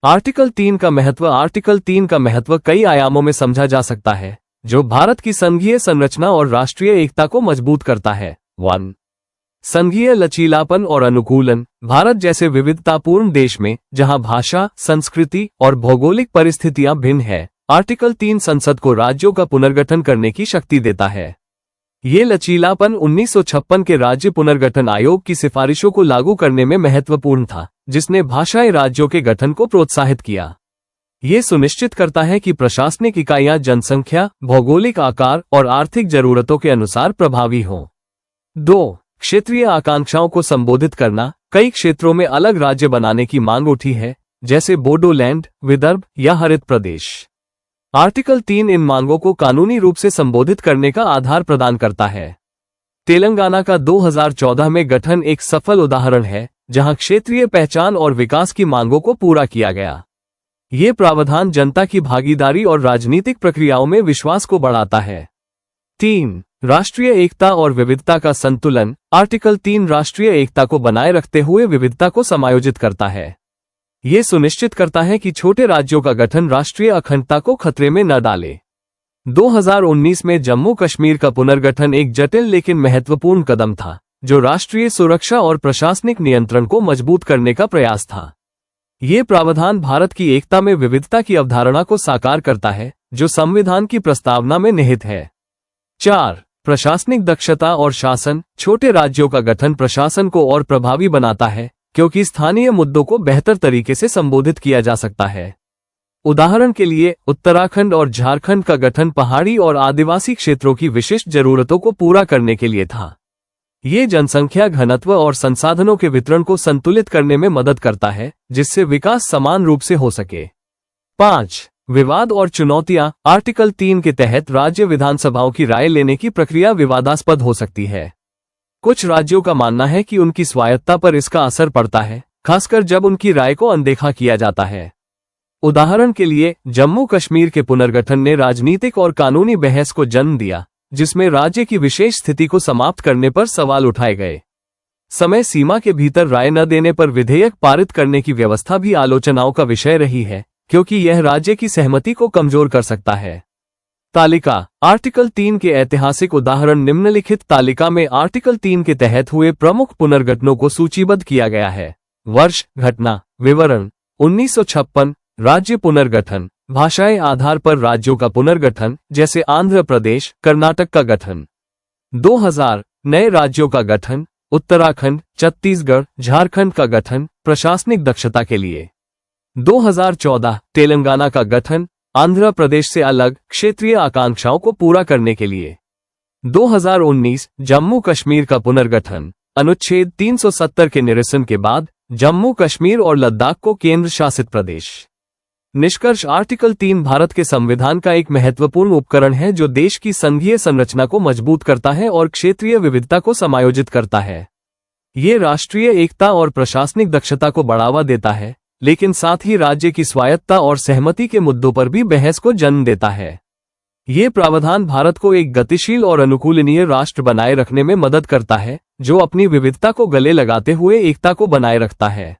Article 3 का महत्व कई आयामों में समझा जा सकता है, जो भारत की संघीय संरचना और राष्ट्रीय एकता को मजबूत करता है। 1. संघीय लचीलापन और अनुकूलन। भारत जैसे विविधतापूर्ण देश में, जहां भाषा, संस्कृति और भौगोलिक परिस्थितियां भिन्न है, आर्टिकल 3 संसद को राज्यों का पुनर्गठन करने की शक्ति देता है। ये लचीलापन 1956 के राज्य पुनर्गठन आयोग की सिफारिशों को लागू करने में महत्वपूर्ण था, जिसने भाषाई राज्यों के गठन को प्रोत्साहित किया। ये सुनिश्चित करता है कि प्रशासनिक इकाइयां जनसंख्या, भौगोलिक आकार और आर्थिक जरूरतों के अनुसार प्रभावी हों। 2. क्षेत्रीय आकांक्षाओं को संबोधित करना। कई क्षेत्रों में अलग राज्य बनाने की मांग उठी है, जैसे बोडोलैंड, विदर्भ या हरित प्रदेश। आर्टिकल 3 इन मांगों को कानूनी रूप से संबोधित करने का आधार प्रदान करता है। तेलंगाना का 2014 में गठन एक सफल उदाहरण है, जहां क्षेत्रीय पहचान और विकास की मांगों को पूरा किया गया। ये प्रावधान जनता की भागीदारी और राजनीतिक प्रक्रियाओं में विश्वास को बढ़ाता है। 3. राष्ट्रीय एकता और विविधता का संतुलन। आर्टिकल 3 राष्ट्रीय एकता को बनाए रखते हुए विविधता को समायोजित करता है। ये सुनिश्चित करता है कि छोटे राज्यों का गठन राष्ट्रीय अखंडता को खतरे में न डाले। 2019 में जम्मू कश्मीर का पुनर्गठन एक जटिल लेकिन महत्वपूर्ण कदम था, जो राष्ट्रीय सुरक्षा और प्रशासनिक नियंत्रण को मजबूत करने का प्रयास था। ये प्रावधान भारत की एकता में विविधता की अवधारणा को साकार करता है, जो संविधान की प्रस्तावना में निहित है। 4. प्रशासनिक दक्षता और शासन। छोटे राज्यों का गठन प्रशासन को और प्रभावी बनाता है, क्योंकि स्थानीय मुद्दों को बेहतर तरीके से संबोधित किया जा सकता है। उदाहरण के लिए, उत्तराखंड और झारखंड का गठन पहाड़ी और आदिवासी क्षेत्रों की विशिष्ट जरूरतों को पूरा करने के लिए था। ये जनसंख्या घनत्व और संसाधनों के वितरण को संतुलित करने में मदद करता है, जिससे विकास समान रूप से हो सके। 5. विवाद और चुनौतियां। आर्टिकल 3 के तहत राज्य विधानसभाओं की राय लेने की प्रक्रिया विवादास्पद हो सकती है। कुछ राज्यों का मानना है कि उनकी स्वायत्तता पर इसका असर पड़ता है, खासकर जब उनकी राय को अनदेखा किया जाता है। उदाहरण के लिए, जम्मू कश्मीर के पुनर्गठन ने राजनीतिक और कानूनी बहस को जन्म दिया, जिसमें राज्य की विशेष स्थिति को समाप्त करने पर सवाल उठाए गए। समय सीमा के भीतर राय न देने पर विधेयक पारित करने की व्यवस्था भी आलोचनाओं का विषय रही है, क्योंकि यह राज्य की सहमति को कमजोर कर सकता है। तालिका। आर्टिकल 3 के ऐतिहासिक उदाहरण निम्नलिखित तालिका में आर्टिकल 3 के तहत हुए प्रमुख पुनर्गठनों को सूचीबद्ध किया गया है। वर्ष, घटना, विवरण। 1956 राज्य पुनर्गठन। भाषाई आधार पर राज्यों का पुनर्गठन, जैसे आंध्र प्रदेश, कर्नाटक का गठन। 2000 नए राज्यों का गठन, उत्तराखंड, छत्तीसगढ़, झारखंड का गठन, प्रशासनिक दक्षता के लिए। 2014 तेलंगाना का गठन, आंध्र प्रदेश से अलग, क्षेत्रीय आकांक्षाओं को पूरा करने के लिए। 2019 जम्मू कश्मीर का पुनर्गठन, अनुच्छेद 370 के निरसन के बाद जम्मू कश्मीर और लद्दाख को केंद्र शासित प्रदेश। निष्कर्ष। आर्टिकल 3 भारत के संविधान का एक महत्वपूर्ण उपकरण है, जो देश की संघीय संरचना को मजबूत करता है और क्षेत्रीय विविधता को समायोजित करता है। ये राष्ट्रीय एकता और प्रशासनिक दक्षता को बढ़ावा देता है, लेकिन साथ ही राज्य की स्वायत्तता और सहमति के मुद्दों पर भी बहस को जन्म देता है। ये प्रावधान भारत को एक गतिशील और अनुकूलनीय राष्ट्र बनाए रखने में मदद करता है, जो अपनी विविधता को गले लगाते हुए एकता को बनाए रखता है।